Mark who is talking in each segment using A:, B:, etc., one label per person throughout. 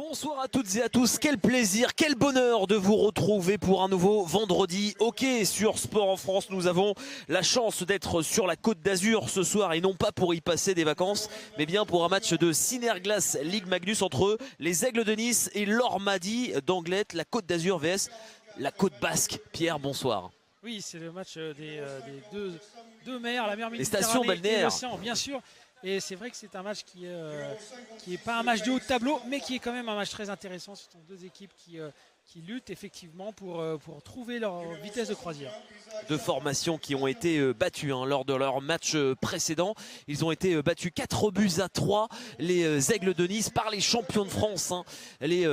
A: Bonsoir à toutes et à tous, quel plaisir, quel bonheur de vous retrouver pour un nouveau vendredi hockey sur Sport en France. Nous avons la chance d'être sur la Côte d'Azur ce soir et non pas pour y passer des vacances, mais bien pour un match de Synerglace Ligue Magnus entre les Aigles de Nice et l'Ormadi d'Anglet, la Côte d'Azur vs la Côte Basque. Pierre, bonsoir.
B: Oui, c'est le match des deux mers, la mer Méditerranée
A: les stations balnéaires
B: et l'océan, bien sûr. Et c'est vrai que c'est un match qui est pas un match de haut de tableau, mais qui est quand même un match très intéressant. Ce sont deux équipes qui luttent effectivement pour trouver leur vitesse de croisière.
A: Deux formations qui ont été battues lors de leur match précédent. Ils ont été battus 4-3, les Aigles de Nice, par les champions de France, les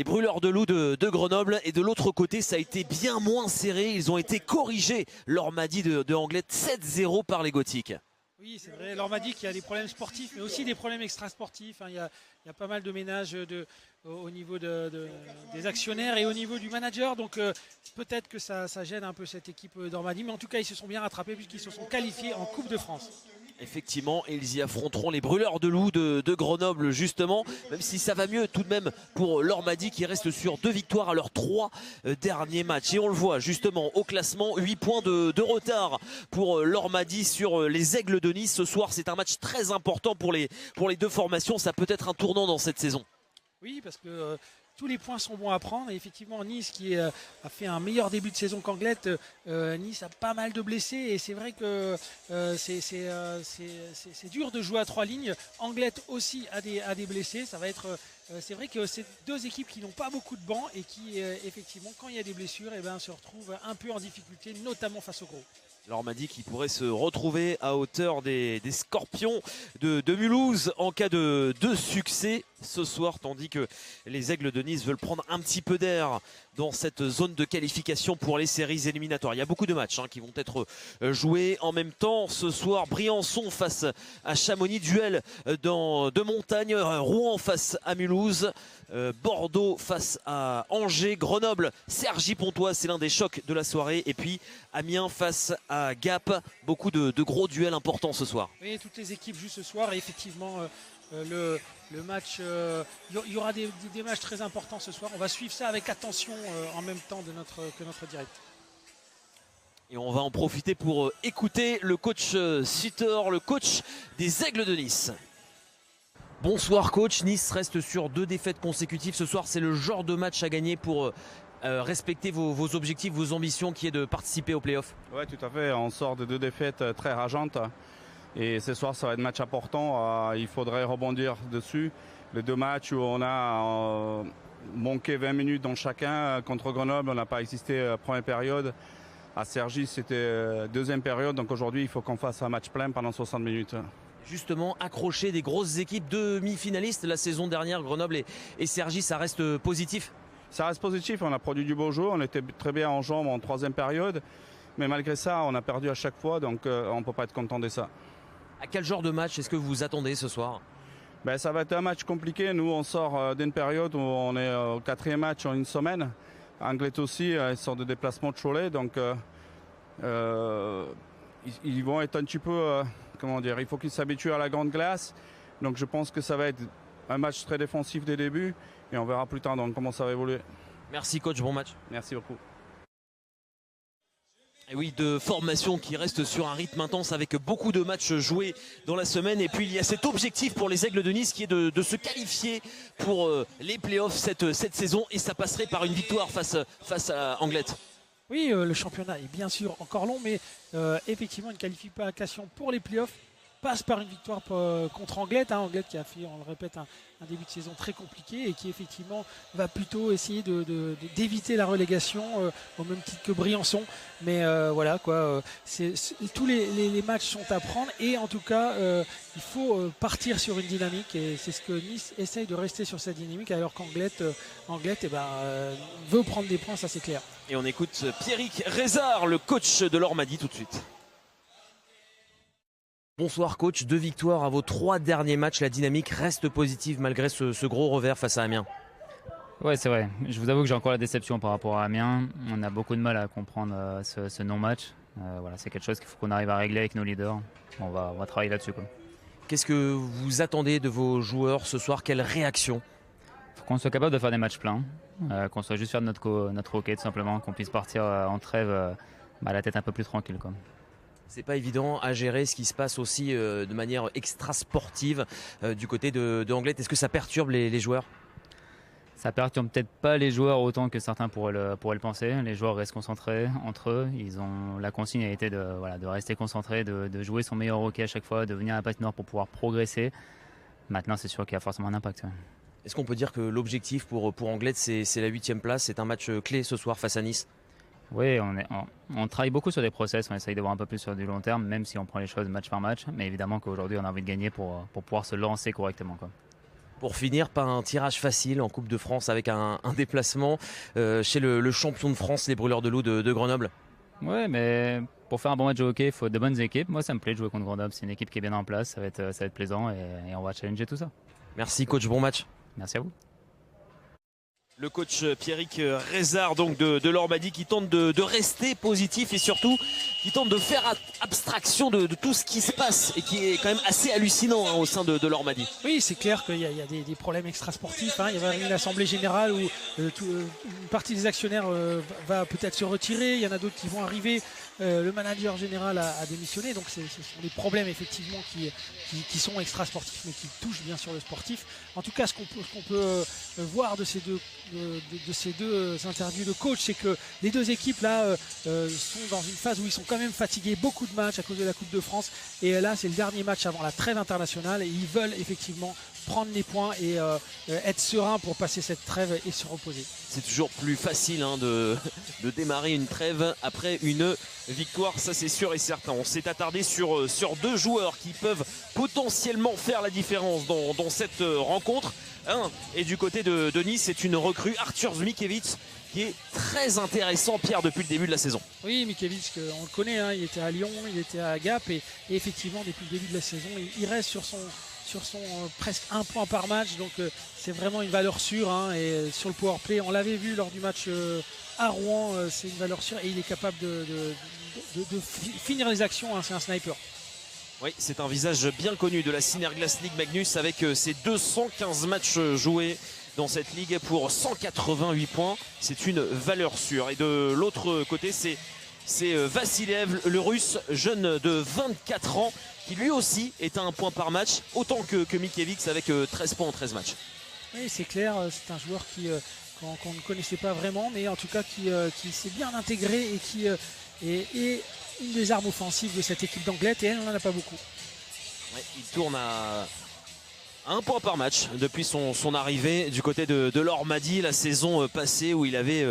A: brûleurs de loups de Grenoble. Et de l'autre côté, ça a été bien moins serré. Ils ont été corrigés, l'Ormadi de Anglet, 7-0 par les Gothiques.
B: Oui, c'est vrai. L'Ormadi qui a des problèmes sportifs, mais aussi des problèmes extrasportifs. Il y a pas mal de ménages au niveau des actionnaires et au niveau du manager. Donc peut-être que ça gêne un peu cette équipe d'Ormadi. Mais en tout cas, ils se sont bien rattrapés puisqu'ils se sont qualifiés en Coupe de France.
A: Effectivement, ils y affronteront les brûleurs de loups de Grenoble justement, même si ça va mieux tout de même pour l'Ormadi qui reste sur 2 victoires à leurs 3 derniers matchs. Et on le voit justement au classement, 8 points de retard pour l'Ormadi sur les Aigles de Nice. Ce soir, c'est un match très important pour les deux formations. Ça peut être un tournant dans cette saison.
B: Oui, parce que tous les points sont bons à prendre. Et effectivement, Nice qui a fait un meilleur début de saison qu'Anglet, Nice a pas mal de blessés. Et c'est vrai que c'est dur de jouer à 3 lignes. Anglet aussi a des blessés. Ça va être, c'est vrai que c'est deux équipes qui n'ont pas beaucoup de bancs et qui, effectivement, quand il y a des blessures, se retrouvent un peu en difficulté, notamment face aux gros.
A: L'Ormadi qui pourrait se retrouver à hauteur des Scorpions de Mulhouse en cas de succès ce soir, tandis que les Aigles de Nice veulent prendre un petit peu d'air dans cette zone de qualification pour les séries éliminatoires. Il y a beaucoup de matchs qui vont être joués en même temps ce soir. Briançon face à Chamonix, duel de montagne, Rouen face à Mulhouse, Bordeaux face à Angers, Grenoble, Cergy-Pontoise, c'est l'un des chocs de la soirée, et puis Amiens face à Gap. Beaucoup de gros duels importants ce soir.
B: Oui, toutes les équipes jouent ce soir et effectivement le match, il y aura des matchs très importants ce soir. On va suivre ça avec attention en même temps que notre direct.
A: Et on va en profiter pour écouter le coach Sutter, le coach des Aigles de Nice. Bonsoir coach, Nice reste sur 2 défaites consécutives. Ce soir, c'est le genre de match à gagner pour respecter vos objectifs, vos ambitions qui est de participer aux playoffs.
C: Oui, tout à fait. On sort de 2 défaites très rageantes. Et ce soir, ça va être un match important. Il faudrait rebondir dessus. Les 2 matchs où on a manqué 20 minutes dans chacun. Contre Grenoble, on n'a pas existé première période. À Cergy, c'était deuxième période. Donc aujourd'hui, il faut qu'on fasse un match plein pendant 60 minutes.
A: Justement, accrocher des grosses équipes demi-finalistes la saison dernière, Grenoble et Cergy, ça reste positif?
C: Ça reste positif. On a produit du beau jeu. On était très bien en jambes en 3e période. Mais malgré ça, on a perdu à chaque fois. Donc on ne peut pas être content de ça.
A: À quel genre de match est-ce que vous vous attendez ce soir?
C: Ça va être un match compliqué. Nous, on sort d'une période où on est au 4e match en une semaine. Anglet aussi, ils sortent de déplacement de Cholet. Donc, ils vont être un petit peu, il faut qu'ils s'habituent à la grande glace. Donc, je pense que ça va être un match très défensif dès le début. Et on verra plus tard donc, comment ça va évoluer.
A: Merci coach, bon match.
C: Merci beaucoup.
A: Et oui, de formation qui reste sur un rythme intense avec beaucoup de matchs joués dans la semaine. Et puis il y a cet objectif pour les Aigles de Nice qui est de se qualifier pour les playoffs cette saison. Et ça passerait par une victoire face à Anglet.
B: Oui, le championnat est bien sûr encore long, mais effectivement une qualification pour les playoffs passe par une victoire contre Anglet. Anglet qui a fait, on le répète, un début de saison très compliqué et qui effectivement va plutôt essayer d'éviter la relégation au même titre que Briançon. Mais voilà quoi, tous les matchs sont à prendre et en tout cas il faut partir sur une dynamique et c'est ce que Nice essaye de rester sur cette dynamique alors qu'Anglet veut prendre des points, ça c'est clair.
A: Et on écoute Pierrick Rézard, le coach de l'Ormadi tout de suite. Bonsoir coach, 2 victoires à vos 3 derniers matchs, la dynamique reste positive malgré ce gros revers face à Amiens.
D: Ouais, c'est vrai, je vous avoue que j'ai encore la déception par rapport à Amiens, on a beaucoup de mal à comprendre ce non-match, voilà, c'est quelque chose qu'il faut qu'on arrive à régler avec nos leaders, on va travailler là-dessus.
A: Qu'est-ce que vous attendez de vos joueurs ce soir, quelle réaction?
D: faut qu'on soit capable de faire des matchs pleins, qu'on soit juste faire de notre hockey tout simplement, qu'on puisse partir en trêve la tête un peu plus tranquille, quoi.
A: C'est pas évident à gérer ce qui se passe aussi de manière extra sportive du côté de Anglet. Est-ce que ça perturbe les joueurs?
D: Ça perturbe peut-être pas les joueurs autant que certains pourraient le penser. Les joueurs restent concentrés entre eux. La consigne a été de rester concentré, de jouer son meilleur hockey à chaque fois, de venir à la patinoire pour pouvoir progresser. Maintenant, c'est sûr qu'il y a forcément un impact. Ouais.
A: Est-ce qu'on peut dire que l'objectif pour Anglet, c'est la 8e place? C'est un match clé ce soir face à Nice?
D: Oui, on travaille beaucoup sur des process. On essaye de voir un peu plus sur du long terme, même si on prend les choses match par match. Mais évidemment qu'aujourd'hui, on a envie de gagner pour pouvoir se lancer correctement, quoi.
A: Pour finir, pas un tirage facile en Coupe de France avec un déplacement chez le champion de France, les Brûleurs de Loup de Grenoble.
D: Ouais, mais pour faire un bon match de hockey, il faut de bonnes équipes. Moi, ça me plaît de jouer contre Grenoble. C'est une équipe qui est bien en place. Ça va être plaisant et on va challenger tout ça.
A: Merci coach, bon match.
D: Merci à vous.
A: Le coach Pierrick Rézard donc de l'Ormadi qui tente de rester positif et surtout qui tente de faire abstraction de tout ce qui se passe et qui est quand même assez hallucinant au sein de l'Ormadi.
B: Oui, c'est clair qu'il y a des problèmes extrasportifs. Il y avait une assemblée générale où une partie des actionnaires va peut-être se retirer. Il y en a d'autres qui vont arriver. Le manager général a démissionné. Donc ce sont des problèmes effectivement qui sont extrasportifs mais qui touchent bien sûr le sportif. En tout cas, ce qu'on peut voir de ces deux interviews de coach, c'est que les deux équipes là sont dans une phase où ils sont quand même fatigués, beaucoup de matchs à cause de la Coupe de France, et là c'est le dernier match avant la trêve internationale et ils veulent effectivement prendre les points et être sereins pour passer cette trêve et se reposer. C'est
A: toujours plus facile de démarrer une trêve après une victoire, ça c'est sûr et certain. On s'est attardé sur deux joueurs qui peuvent potentiellement faire la différence dans cette rencontre. Et du côté de Nice, c'est une recrue, Arthur Zmikiewicz, qui est très intéressant, Pierre, depuis le début de la saison.
B: Oui, Mikiewicz, on le connaît, il était à Lyon, il était à Gap et effectivement depuis le début de la saison, il reste sur son presque 1 point par match, donc c'est vraiment une valeur sûre, et sur le powerplay, on l'avait vu lors du match à Rouen, c'est une valeur sûre et il est capable de finir les actions, c'est un sniper.
A: Oui, c'est un visage bien connu de la Synerglass League Magnus avec ses 215 matchs joués dans cette ligue pour 188 points. C'est une valeur sûre. Et de l'autre côté, c'est Vassilev, le russe, jeune de 24 ans, qui lui aussi est à 1 point par match, autant que Mikiewicz avec 13 points en 13 matchs.
B: Oui, c'est clair, c'est un joueur qu'on ne connaissait pas vraiment, mais en tout cas qui s'est bien intégré et qui est une des armes offensives de cette équipe d'Anglet, et elle n'en a pas beaucoup.
A: Ouais, il tourne à 1 point par match depuis son arrivée du côté de l'Ormadi la saison passée où il avait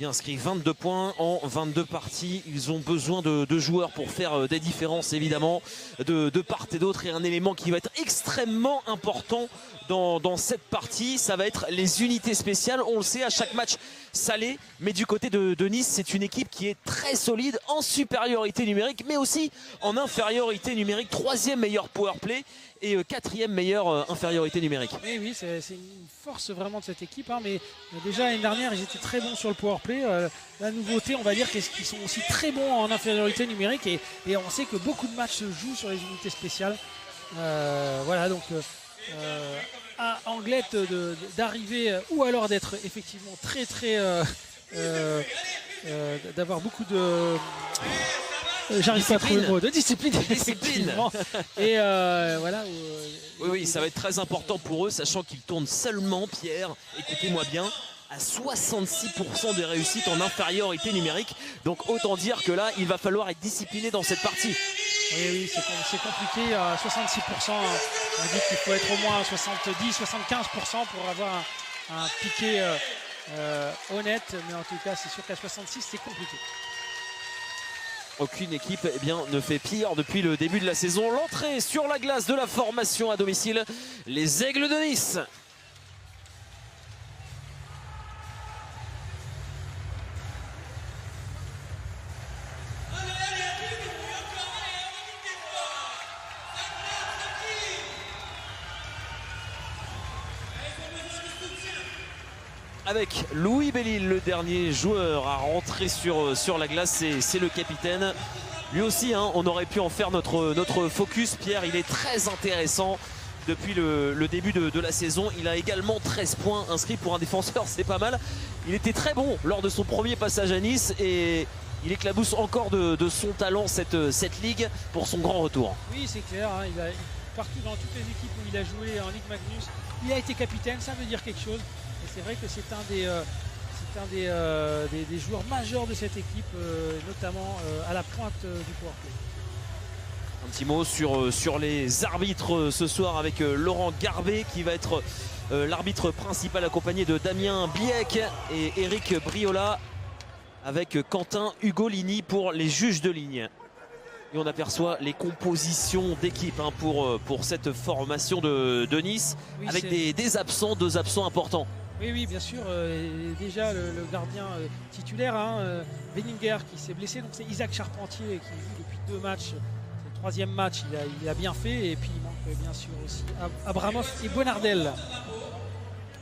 A: inscrit 22 points en 22 parties. Ils ont besoin de joueurs pour faire des différences évidemment de part et d'autre, et un élément qui va être extrêmement important dans cette partie, ça va être les unités spéciales. On le sait, à chaque match ça l'est, mais du côté de Nice, c'est une équipe qui est très solide en supériorité numérique mais aussi en infériorité numérique. 3e meilleur powerplay et 4e meilleure infériorité numérique.
B: Oui, c'est une force vraiment de cette équipe, mais déjà l'année dernière ils étaient très bons sur le powerplay. La nouveauté, on va dire qu'ils sont aussi très bons en infériorité numérique, et on sait que beaucoup de matchs se jouent sur les unités spéciales. Voilà, donc à Anglet d'arriver ou alors d'être effectivement très d'avoir beaucoup de j'arrive pas à trouver le mot, de discipline. Et voilà.
A: Oui, ça va être très important pour eux, sachant qu'ils tournent seulement, Pierre, écoutez-moi bien, à 66% de réussite en infériorité numérique. Donc autant dire que là, il va falloir être discipliné dans cette partie.
B: Oui, c'est compliqué. À 66%, on dit qu'il faut être au moins à 70-75% pour avoir un piqué honnête. Mais en tout cas, c'est sûr qu'à 66, c'est compliqué.
A: Aucune équipe ne fait pire depuis le début de la saison. L'entrée sur la glace de la formation à domicile, les Aigles de Nice. Avec Louis Bellil, le dernier joueur à rentrer sur la glace, c'est le capitaine. Lui aussi, on aurait pu en faire notre focus. Pierre, il est très intéressant. depuis le début de la saison. Il a également 13 points inscrits pour un défenseur, c'est pas mal. Il était très bon lors de son premier passage à Nice et il éclabousse encore de son talent cette ligue pour son grand retour.
B: Oui, c'est clair, hein, il a partout dans toutes les équipes où il a joué en Ligue Magnus, il a été capitaine, ça veut dire quelque chose. Et c'est vrai que c'est un des joueurs majeurs de cette équipe, notamment à la pointe du powerplay.
A: Un petit mot sur les arbitres ce soir avec Laurent Garbet qui va être l'arbitre principal accompagné de Damien Biec et Eric Briola avec Quentin Ugolini pour les juges de ligne. Et on aperçoit les compositions d'équipe hein, pour cette formation de Nice, oui, avec des absents, 2 absents importants.
B: Oui, bien sûr. Déjà le gardien titulaire, hein, Benninger qui s'est blessé. Donc c'est Isaac Charpentier qui joue depuis 2 matchs. C'est le 3e match, il a bien fait. Et puis il manque bien sûr aussi Abramov et Bonardel.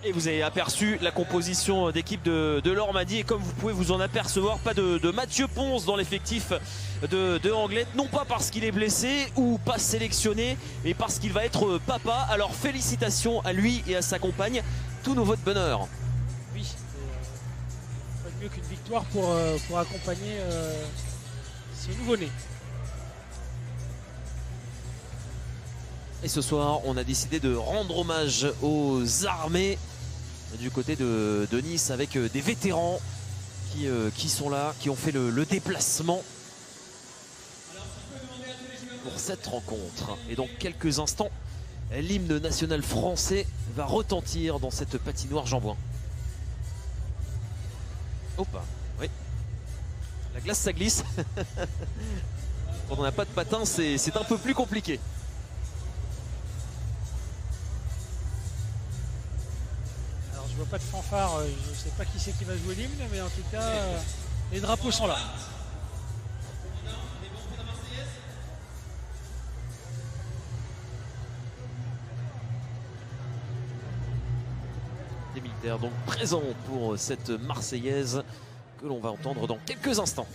A: Et vous avez aperçu la composition d'équipe de Lormady. Et comme vous pouvez vous en apercevoir, pas de Mathieu Ponce dans l'effectif de Anglet. Non pas parce qu'il est blessé ou pas sélectionné, mais parce qu'il va être papa. Alors félicitations à lui et à sa compagne. Tous nos voeux de bonheur.
B: Oui, pas mieux qu'une victoire pour accompagner ce nouveau-né.
A: Et ce soir, on a décidé de rendre hommage aux armées du côté de Nice avec des vétérans qui sont là, qui ont fait le déplacement pour cette rencontre. Et dans quelques instants, l'hymne national français va retentir dans cette patinoire Jean-Bouin. Hop, oui. La glace, ça glisse. Quand on n'a pas de patin, c'est un peu plus compliqué.
B: Alors je vois pas de fanfare, je ne sais pas qui c'est qui va jouer l'hymne, mais en tout cas, les drapeaux sont là.
A: Des militaires donc présents pour cette Marseillaise que l'on va entendre dans quelques instants.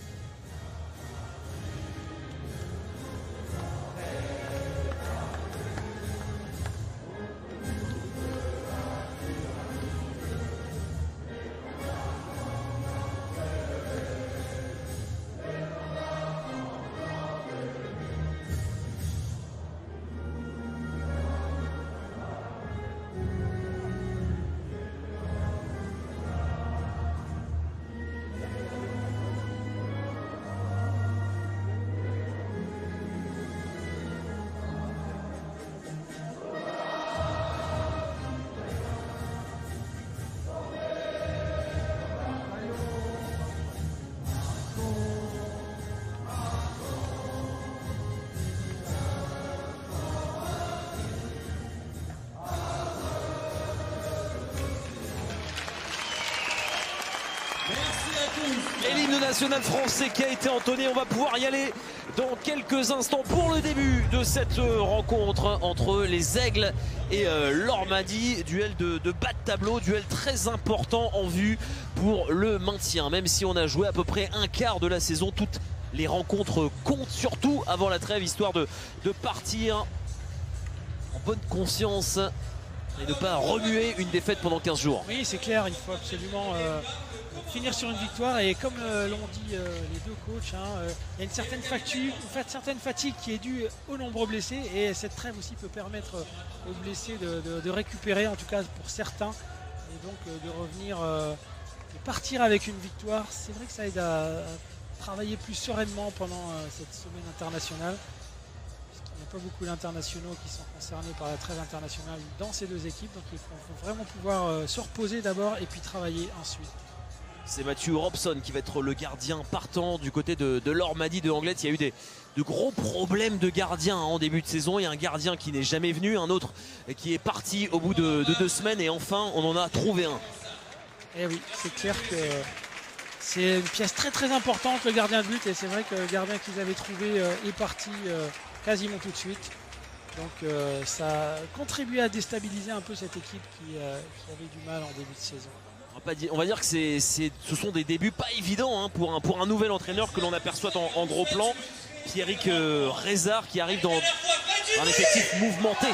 A: Et l'hymne national français qui a été entonné, on va pouvoir y aller dans quelques instants pour le début de cette rencontre entre les Aigles et Lormady. Duel de bas de tableau, duel très important en vue pour le maintien. Même si on a joué à peu près un quart de la saison, toutes les rencontres comptent, surtout avant la trêve, histoire de partir en bonne conscience et ne pas remuer une défaite pendant 15 jours.
B: Oui, c'est clair, il faut absolument finir sur une victoire. Et comme l'ont dit les 2 coachs, il y a une certaine fatigue qui est due aux nombreux blessés. Et cette trêve aussi peut permettre aux blessés de récupérer, en tout cas pour certains. Et donc de revenir, de partir avec une victoire. C'est vrai que ça aide à travailler plus sereinement pendant cette semaine internationale. Il n'y a pas beaucoup d'internationaux qui sont concernés par la trêve internationale dans ces 2 équipes. Donc il faut vraiment pouvoir se reposer d'abord et puis travailler ensuite.
A: C'est Mathieu Robson qui va être le gardien partant du côté de Lormady de Anglet. Il y a eu de gros problèmes de gardiens en début de saison. Il y a un gardien qui n'est jamais venu, un autre qui est parti au bout de 2 semaines et enfin on en a trouvé un.
B: Et oui, c'est clair que c'est une pièce très très importante, le gardien de but. Et c'est vrai que le gardien qu'ils avaient trouvé est parti quasiment tout de suite. Donc ça a contribué à déstabiliser un peu cette équipe qui avait du mal en début de saison.
A: On va dire que ce sont des débuts pas évidents pour un nouvel entraîneur que l'on aperçoit en gros plan. Pierrick Rézard qui arrive dans un effectif mouvementé.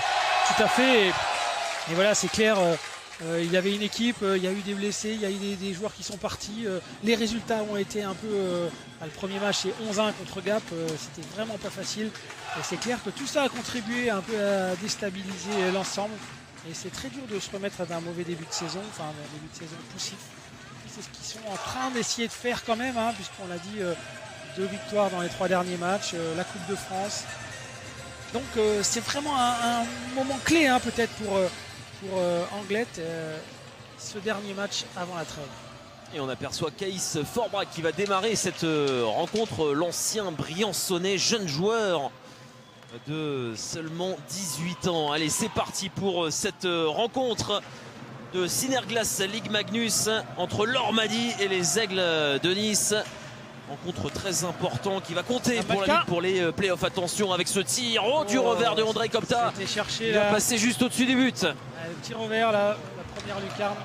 B: tout à fait. Et voilà, c'est clair. Il y avait une équipe, il y a eu des blessés, il y a eu des joueurs qui sont partis. Les résultats ont été un peu... le premier match, c'est 11-1 contre Gap. C'était vraiment pas facile. Et c'est clair que tout ça a contribué un peu à déstabiliser l'ensemble. Et c'est très dur de se remettre d'un mauvais début de saison, enfin un début de saison poussif. C'est ce qu'ils sont en train d'essayer de faire quand même, hein, puisqu'on l'a dit, 2 victoires dans les 3 derniers matchs, la Coupe de France. Donc c'est vraiment un moment clé, hein, peut-être pour Anglette, ce dernier match avant la trêve.
A: Et on aperçoit Caïs Forbrac qui va démarrer cette rencontre. L'ancien Briançonnais, jeune joueur de seulement 18 ans. Allez, c'est parti pour cette rencontre de Synerglace Ligue Magnus entre l'Ormadi et les Aigles de Nice. Rencontre très important qui va compter pour la Ligue, pour les playoffs. Attention avec ce tir du revers de André Kopta.
B: Il
A: va passer juste au-dessus du but.
B: Le petit revers là, la première lucarne.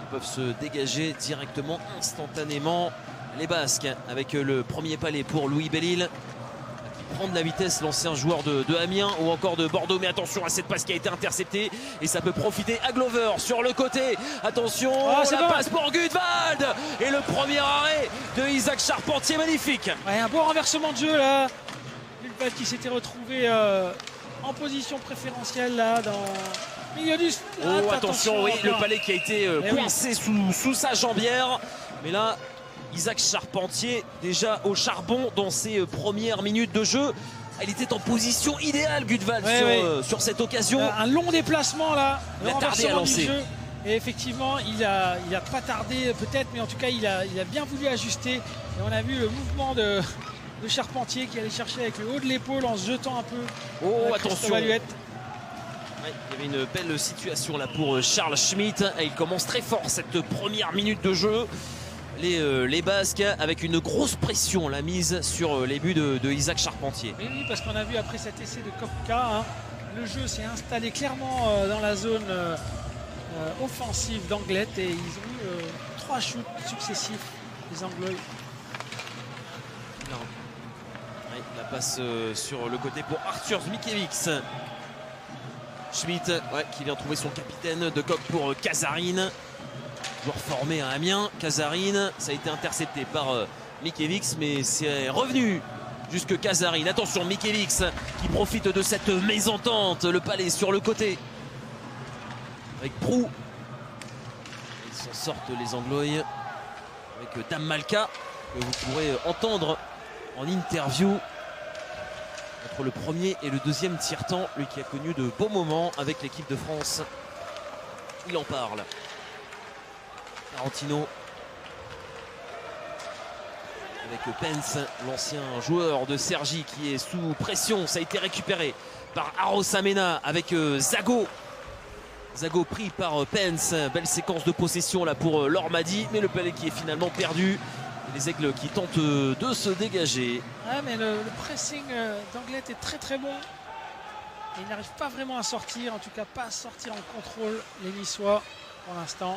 A: Ils peuvent se dégager directement, instantanément. Les Basques avec le premier palais pour Louis Bellil. Prendre la vitesse, l'ancien joueur de Amiens ou encore de Bordeaux. Mais attention à cette passe qui a été interceptée et ça peut profiter à Glover sur le côté. Attention, la passe pour Gudvald et le premier arrêt de Isaac Charpentier, magnifique.
B: Ouais, un beau renversement de jeu là. Gudvald qui s'était retrouvé en position préférentielle là dans le milieu du stade.
A: Attention, oui, le palais qui a été coincé sous sa jambière. Mais là, Isaac Charpentier, déjà au charbon dans ses premières minutes de jeu. Il était en position idéale, Gudvald, sur cette occasion.
B: Un long déplacement là.
A: Il a tardé à lancer.
B: Et effectivement, il a pas tardé peut-être, mais en tout cas, il a bien voulu ajuster. Et on a vu le mouvement de Charpentier qui allait chercher avec le haut de l'épaule en se jetant un peu.
A: Attention. Il y avait une belle situation là pour Charles Schmitt. Et il commence très fort cette première minute de jeu. Les Basques avec une grosse pression la mise sur les buts de Isaac Charpentier.
B: Oui, parce qu'on a vu après cet essai de Kopka, hein, le jeu s'est installé clairement dans la zone offensive d'Anglette et ils ont eu 3 shoots successifs, les Anglois.
A: La passe sur le côté pour Arthur Zmikiewicz. Schmitt qui vient trouver son capitaine de coq pour Kazarine. Joueur formé à Amiens, Kazarine, ça a été intercepté par Mikiewicz, mais c'est revenu jusque Kazarine. Attention, Mikiewicz qui profite de cette mésentente, le palais sur le côté. Avec Prou. Ils s'en sortent les Anglois avec Dame Malka, que vous pourrez entendre en interview entre le premier et le deuxième tiers-temps, lui qui a connu de beaux moments avec l'équipe de France. Il en parle. Tarantino avec Pence, l'ancien joueur de Cergy qui est sous pression. Ça a été récupéré par Arosamena avec Zago. Zago pris par Pence. Belle séquence de possession là pour l'Ormadi, mais le palais qui est finalement perdu. Les Aigles qui tentent de se dégager.
B: Mais le pressing d'Anglette est très très bon. Et il n'arrive pas vraiment à sortir, en tout cas pas à sortir en contrôle les Niçois pour l'instant.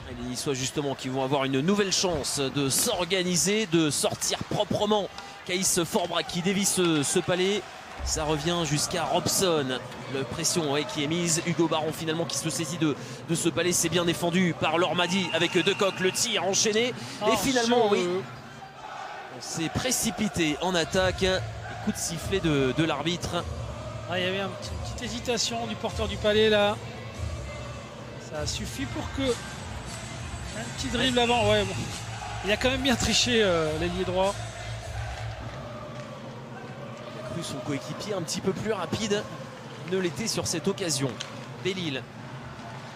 A: Les Niçois justement qui vont avoir une nouvelle chance de s'organiser, de sortir proprement. Caïs Forbrac qui dévie ce palais. Ça revient jusqu'à Robson. La pression qui est mise. Hugo Baron finalement qui se saisit de ce palais. C'est bien défendu par l'Ormadi avec Decoq. Le tir enchaîné. Et finalement, on s'est précipité en attaque. Coup de sifflet de l'arbitre.
B: Il y avait une petite hésitation du porteur du palais là. Ça a suffi pour que... Un petit dribble avant. Bon. Il a quand même bien triché l'ailier droit.
A: Son coéquipier un petit peu plus rapide ne l'était sur cette occasion. Bellil,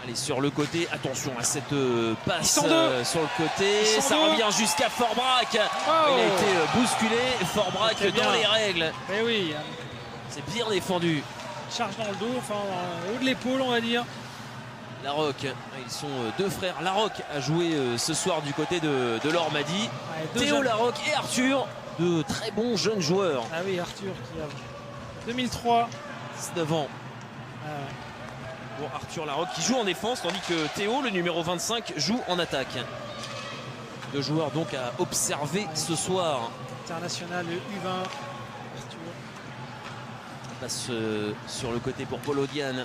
A: allez sur le côté, attention à cette passe sur le côté, ça revient jusqu'à Forbrac. Il a été bousculé, Forbrac dans les règles.
B: Mais oui,
A: c'est bien défendu.
B: Charge dans le dos, enfin au haut de l'épaule on va dire.
A: Larocque, ils sont 2 frères. Larocque a joué ce soir du côté de l'Ormadi. Théo Larocque et Arthur, de très bons jeunes joueurs.
B: Ah oui, Arthur qui a 2003.
A: 19 ans. Pour Arthur Larocque qui joue en défense, tandis que Théo, le numéro 25, joue en attaque. Deux joueurs donc à observer ce soir.
B: International U20. Arthur.
A: On passe sur le côté pour Polodian.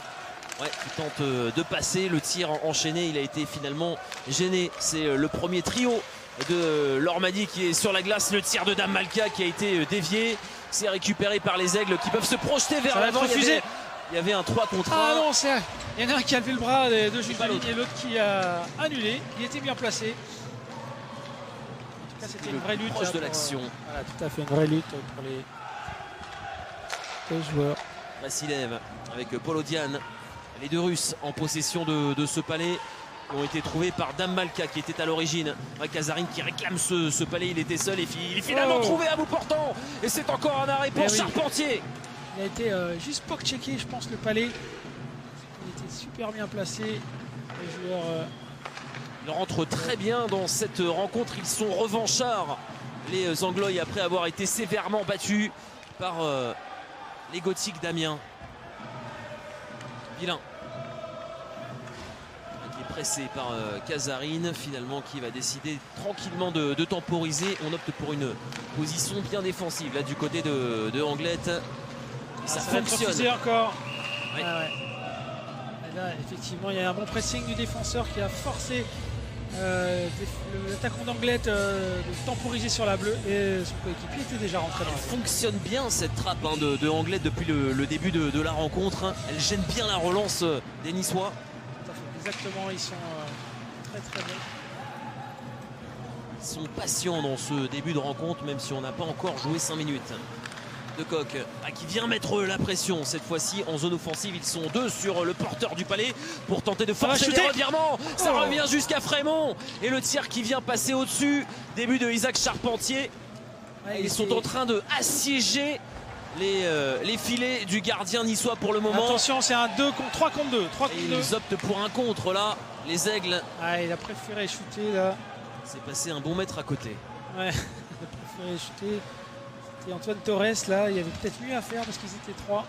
A: Ouais, qui tente de passer. Le tir enchaîné, il a été finalement gêné. C'est le premier trio de Lormadi qui est sur la glace. Le tir de Dame Malka qui a été dévié. C'est récupéré par les Aigles qui peuvent se projeter vers l'avant. Il y avait un 3 contre 1.
B: Ah non, il y en a un qui a levé le bras de Jules et l'autre qui a annulé. Il était bien placé. En tout cas, c'était une vraie lutte.
A: Proche de l'action.
B: Voilà, tout à fait, une vraie lutte pour les deux joueurs.
A: Vassilev avec Polodian. Les deux Russes en possession de ce palais ont été trouvés par Dame Malka qui était à l'origine. Kazarine qui réclame ce palais, il était seul et il est finalement trouvé à bout portant. Et c'est encore un arrêt pour Charpentier.
B: Il a été juste poke-checké, je pense, le palais. Il était super bien placé. Les joueurs...
A: Ils rentrent très bien dans cette rencontre. Ils sont revanchards, les Anglois, après avoir été sévèrement battus par les Gothiques d'Amiens. Vilain qui est pressé par Kazarine, finalement, qui va décider tranquillement de temporiser. On opte pour une position bien défensive là du côté de Anglette. Et ça fonctionne
B: encore.
A: Oui.
B: Ah ouais. Et là, effectivement, il y a un bon pressing du défenseur qui a forcé l'attaquant d'Anglette de temporiser sur la bleue, et son coéquipier était déjà rentré dans la zone.
A: Fonctionne bien cette trappe de Anglette depuis le début de la rencontre. Elle gêne bien la relance des Niçois.
B: Tout à fait, exactement, ils sont très très bons.
A: Ils sont patients dans ce début de rencontre, même si on n'a pas encore joué 5 minutes. De Coq qui vient mettre la pression cette fois-ci en zone offensive. Ils sont deux sur le porteur du palais pour tenter de forcer les revirements. Ça revient jusqu'à Frémont et le tir qui vient passer au-dessus. Début de Isaac Charpentier. Ouais, ils sont en train de assiéger les filets du gardien niçois pour le moment.
B: Attention, c'est un 3 contre 2.
A: Ils optent pour un contre là, les Aigles.
B: Ah, il a préféré shooter là.
A: C'est passé un bon mètre à côté.
B: Ouais, il a préféré shooter. Et Antoine Torres là, il y avait peut-être mieux à faire parce qu'ils étaient 3.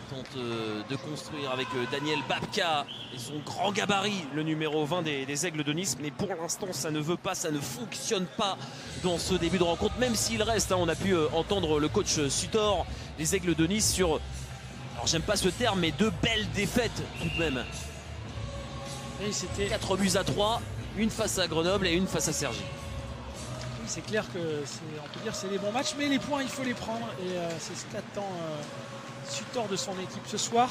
A: Il tente de construire avec Daniel Babka et son grand gabarit, le numéro 20 des Aigles de Nice. Mais pour l'instant, ça ne veut pas, ça ne fonctionne pas dans ce début de rencontre. Même s'il reste, on a pu entendre le coach Sutor, les Aigles de Nice sur, alors j'aime pas ce terme, mais 2 belles défaites tout de même.
B: Et c'était
A: 4 buts à 3, une face à Grenoble et une face à Cergy.
B: C'est clair que on peut dire c'est des bons matchs, mais les points il faut les prendre et c'est ce qu'attend Sutor de son équipe ce soir.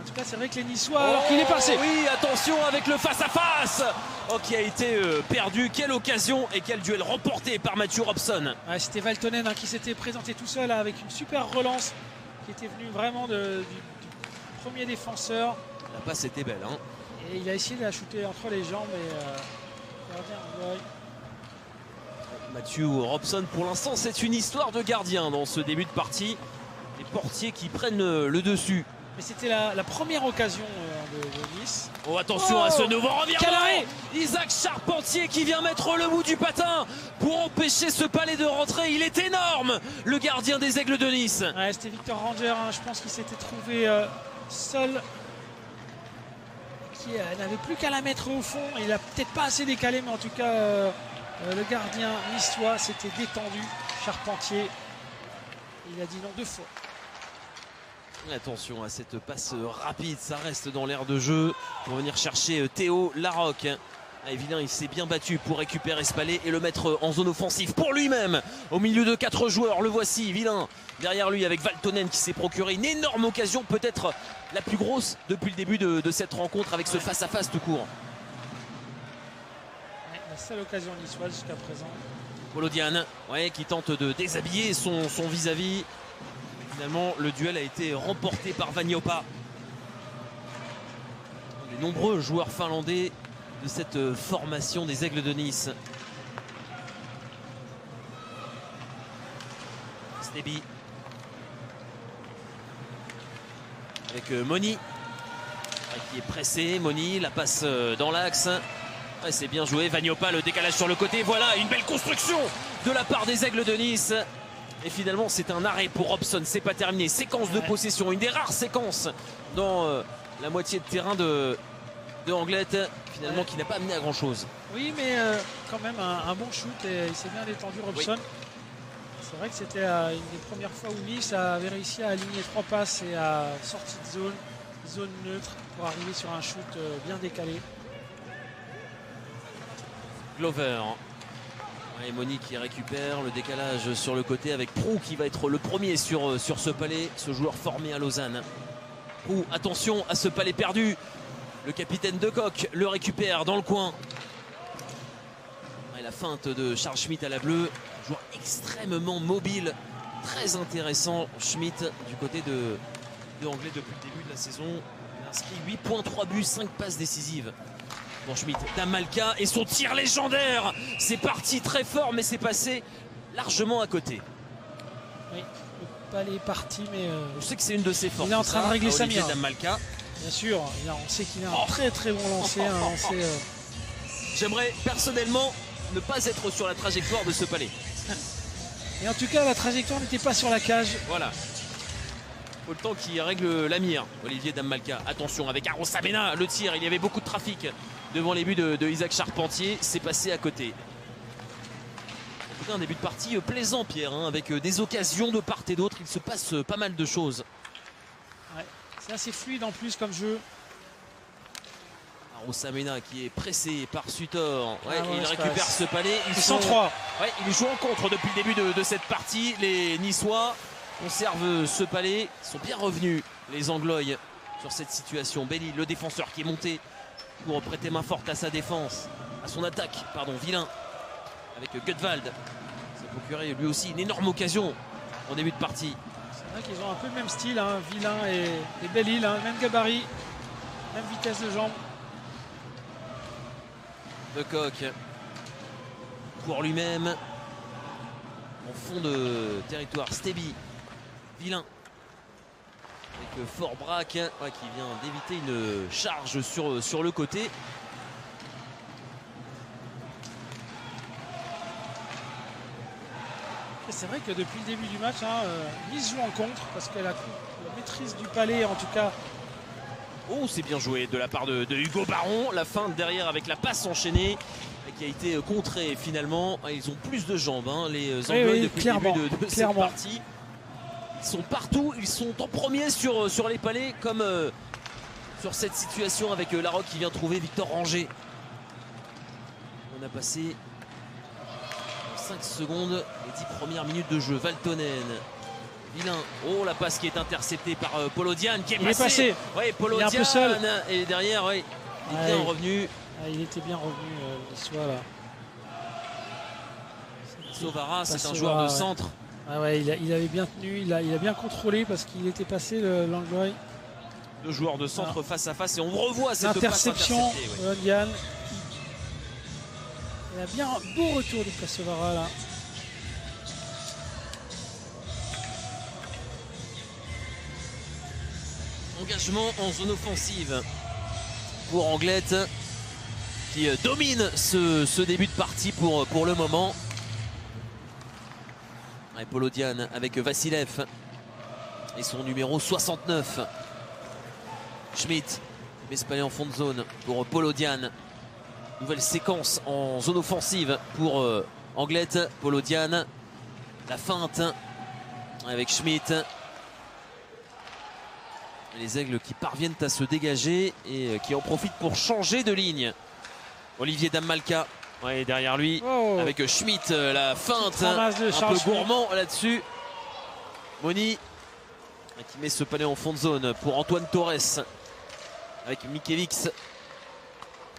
B: En tout cas, c'est vrai que les Niçois, alors qu'il est passé.
A: Oui, attention avec le face-à-face qui a été perdu. Quelle occasion et quel duel remporté par Mathieu Robson.
B: Ouais, c'était Valtonen qui s'était présenté tout seul avec une super relance qui était venue vraiment du premier défenseur.
A: La passe était belle. Hein.
B: Et il a essayé de la shooter entre les jambes et gardien ouais.
A: Mathieu Robson, pour l'instant, c'est une histoire de gardien dans ce début de partie. Les portiers qui prennent le dessus.
B: Mais c'était la première occasion de Nice.
A: Oh, attention à ce nouveau revirement.
B: Arrêt.
A: Isaac Charpentier qui vient mettre le bout du patin pour empêcher ce palais de rentrer. Il est énorme, le gardien des Aigles de Nice.
B: Ouais, c'était Victor Ranger, je pense qu'il s'était trouvé seul. Qui n'avait plus qu'à la mettre au fond. Il n'a peut-être pas assez décalé, mais en tout cas... le gardien niçois s'était détendu, Charpentier. Il a dit non 2 fois.
A: Attention à cette passe rapide, ça reste dans l'air de jeu pour venir chercher Théo Larocque. Évidemment, il s'est bien battu pour récupérer ce palais et le mettre en zone offensive pour lui-même. Au milieu de 4 joueurs, le voici, Vilain. Derrière lui avec Valtonen qui s'est procuré une énorme occasion, peut-être la plus grosse depuis le début de cette rencontre avec ce face-à-face tout court.
B: La seule occasion niçoise jusqu'à présent.
A: Polodian, ouais, qui tente de déshabiller son vis-à-vis. Finalement, le duel a été remporté par Vagnopa. Les nombreux joueurs finlandais de cette formation des Aigles de Nice. Steby. Avec Moni. Qui est pressé. Moni, la passe dans l'axe. Ouais, c'est bien joué. Vagnopa, le décalage sur le côté. Voilà, une belle construction de la part des Aigles de Nice. Et finalement, c'est un arrêt pour Robson. C'est pas terminé. Séquence de possession. Une des rares séquences dans la moitié de terrain de Anglette, finalement, qui n'a pas amené à grand chose.
B: Oui, mais quand même un bon shoot et il s'est bien détendu, Robson. Oui. C'est vrai que c'était une des premières fois où Nice avait réussi à aligner 3 passes et à sortir de zone neutre pour arriver sur un shoot bien décalé.
A: Glover. Et Moni qui récupère le décalage sur le côté avec Prou qui va être le premier sur ce palais, ce joueur formé à Lausanne. Prou, attention à ce palais perdu. Le capitaine de Coq le récupère dans le coin. Et la feinte de Charles Schmitt à la bleue. Joueur extrêmement mobile, très intéressant. Schmitt du côté de Anglais depuis le début de la saison. Il a inscrit 8 points, 3 buts, 5 passes décisives. Bon, Schmitt, Damalka et son tir légendaire. C'est parti très fort, mais c'est passé largement à côté.
B: Oui, le palais est parti, mais
A: je sais que c'est une de ses forces.
B: Il est en train de régler sa mire.
A: Damalka.
B: Bien sûr, on sait qu'il a un très très bon lancer.
A: J'aimerais personnellement ne pas être sur la trajectoire de ce palais.
B: Et en tout cas, la trajectoire n'était pas sur la cage.
A: Voilà. Faut le temps qu'il règle la mire. Olivier Damalka. Attention avec Arosamena, le tir. Il y avait beaucoup de trafic devant les buts de Isaac Charpentier. C'est passé à côté. En tout cas, un début de partie plaisant, Pierre, hein, avec des occasions de part et d'autre. Il se passe pas mal de choses.
B: Ouais, c'est assez fluide en plus comme jeu.
A: Arosamena qui est pressé par Sutor. Ouais, il récupère ce palais.
B: Ils sont 3.
A: Ouais, ils jouent en contre depuis le début de cette partie. Les Niçois conservent ce palais. Ils sont bien revenus, les Anglois, sur cette situation. Belli, le défenseur qui est monté pour prêter main forte à sa défense, à son attaque, pardon, Villain avec Gutwald. Ça procurait lui aussi une énorme occasion en début de partie.
B: C'est vrai qu'ils ont un peu le même style, hein, Villain et Belli, hein, même gabarit, même vitesse de jambe.
A: De Coq pour lui-même en fond de territoire. Steby, Villain avec Fort Braque qui vient d'éviter une charge sur le côté.
B: C'est vrai que depuis le début du match, Nice joue en contre parce qu'elle a la maîtrise du palais en tout cas.
A: Oh, c'est bien joué de la part de Hugo Baron. La feinte derrière avec la passe enchaînée qui a été contrée finalement. Ils ont plus de jambes, hein, les Anglais, depuis le début de cette partie. Ils sont partout, ils sont en premier sur les palais, comme sur cette situation avec Larocque qui vient trouver Victor Ranger. On a passé 5 secondes les 10 premières minutes de jeu. Valtonen. Villain. Oh, la passe qui est interceptée par Polodian qui est passé. Ouais, Polodian.
B: Il est un peu seul.
A: Et derrière, il est bien revenu.
B: Il était bien revenu, l'histoire là.
A: Sovara, c'est un joueur de centre.
B: Ah ouais, il avait bien tenu, il a bien contrôlé parce qu'il était passé l'Anglois.
A: Deux joueurs de centre face à face et on revoit cette
B: interception. Polodian. Il a bien un beau retour du Sovara là.
A: Engagement en zone offensive pour Anglette qui domine ce début de partie pour le moment. Et Polodian avec Vassilev et son numéro 69. Schmitt met ce palais en fond de zone pour Polodian. Nouvelle séquence en zone offensive pour Anglette. Polodian, la feinte avec Schmitt. Les Aigles qui parviennent à se dégager et qui en profitent pour changer de ligne. Olivier Damalka derrière lui avec Schmitt, la feinte un peu gourmand là-dessus. Moni qui met ce palais en fond de zone pour Antoine Torres avec Mikiewicz.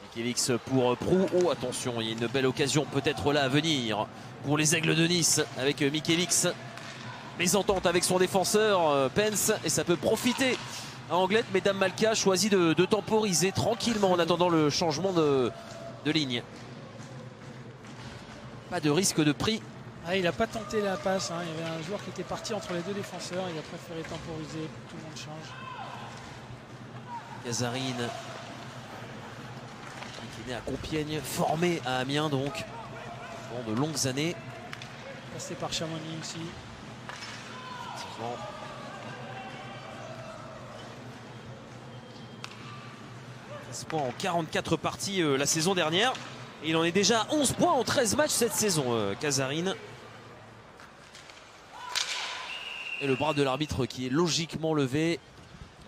A: Mikiewicz pour Prou. Oh, attention, il y a une belle occasion peut-être là à venir pour les Aigles de Nice avec Mikiewicz. Mésentente avec son défenseur Pence et ça peut profiter à Anglette, mais Damalka choisit de temporiser tranquillement en attendant le changement de ligne. Pas de risque de prix.
B: Il n'a pas tenté la passe, hein. Il y avait un joueur qui était parti entre les deux défenseurs, il a préféré temporiser, tout le monde change.
A: Casarine qui est né à Compiègne, formé à Amiens donc pendant de longues années.
B: Passé par Chamonix aussi.
A: 15 points en 44 parties la saison dernière. Et il en est déjà à 11 points en 13 matchs cette saison, Casarine. Et le bras de l'arbitre qui est logiquement levé.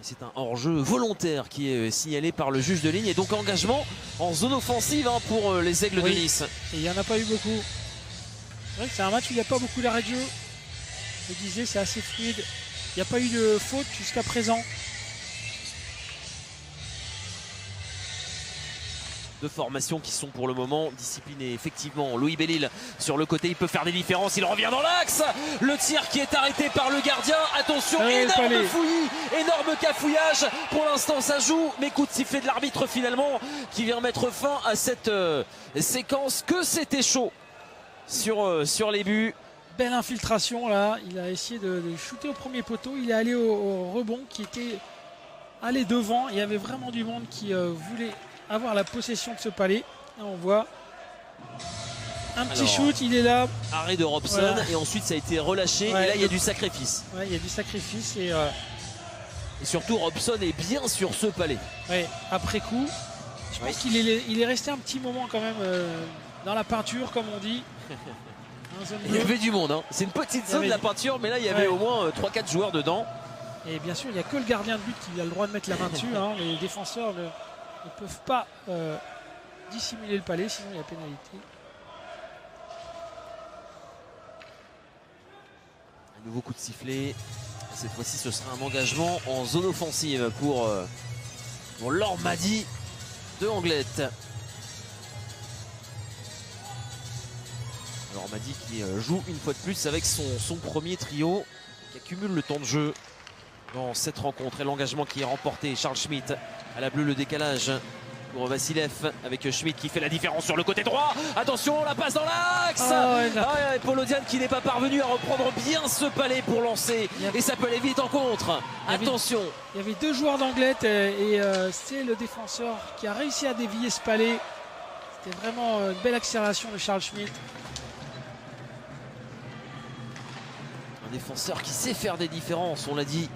A: C'est un hors-jeu volontaire qui est signalé par le juge de ligne. Et donc engagement en zone offensive pour les Aigles de Nice.
B: Et il n'y en a pas eu beaucoup. C'est vrai que c'est un match où il n'y a pas beaucoup d'arrêts de jeu. Je disais, c'est assez fluide. Il n'y a pas eu de faute jusqu'à présent.
A: Deux formations qui sont pour le moment disciplinées. Effectivement, Louis Bellil sur le côté, il peut faire des différences. Il revient dans l'axe. Le tir qui est arrêté par le gardien. Attention, énorme fouillis, énorme cafouillage. Pour l'instant, ça joue. Mais coup de sifflet de l'arbitre finalement qui vient mettre fin à cette séquence. Que c'était chaud sur les buts.
B: Belle infiltration là. Il a essayé de shooter au premier poteau. Il est allé au rebond qui était allé devant. Il y avait vraiment du monde qui voulait avoir la possession de ce palais. Là, on voit un petit shoot, il est là.
A: Arrêt de Robson, voilà. Et ensuite ça a été relâché. Ouais, et là il y a du sacrifice.
B: Ouais, il y a du sacrifice et
A: surtout Robson est bien sur ce palais.
B: Ouais, après coup, je pense qu'il est resté un petit moment quand même dans la peinture comme on dit.
A: Il y avait du monde, hein. C'est une petite zone la peinture, mais là il y avait au moins 3-4 joueurs dedans.
B: Et bien sûr il n'y a que le gardien de but qui a le droit de mettre la main dessus, hein. Les défenseurs ne peuvent pas dissimuler le palais, sinon il y a pénalité.
A: Un nouveau coup de sifflet. Cette fois-ci, ce sera un engagement en zone offensive pour Laure Mady de Anglette. Laure Mady qui joue une fois de plus avec son premier trio, qui accumule le temps de jeu dans cette rencontre. Et l'engagement qui est remporté. Charles Schmitt à la bleue, le décalage pour Vassilev avec Schmitt qui fait la différence sur le côté droit. Attention, la passe dans l'axe. Et Polodian qui n'est pas parvenu à reprendre bien ce palais pour lancer. Et ça peut aller vite en contre. Attention.
B: Il y avait deux joueurs d'Anglette et c'est le défenseur qui a réussi à dévier ce palais. C'était vraiment une belle accélération de Charles Schmitt.
A: Un défenseur qui sait faire des différences, on l'a dit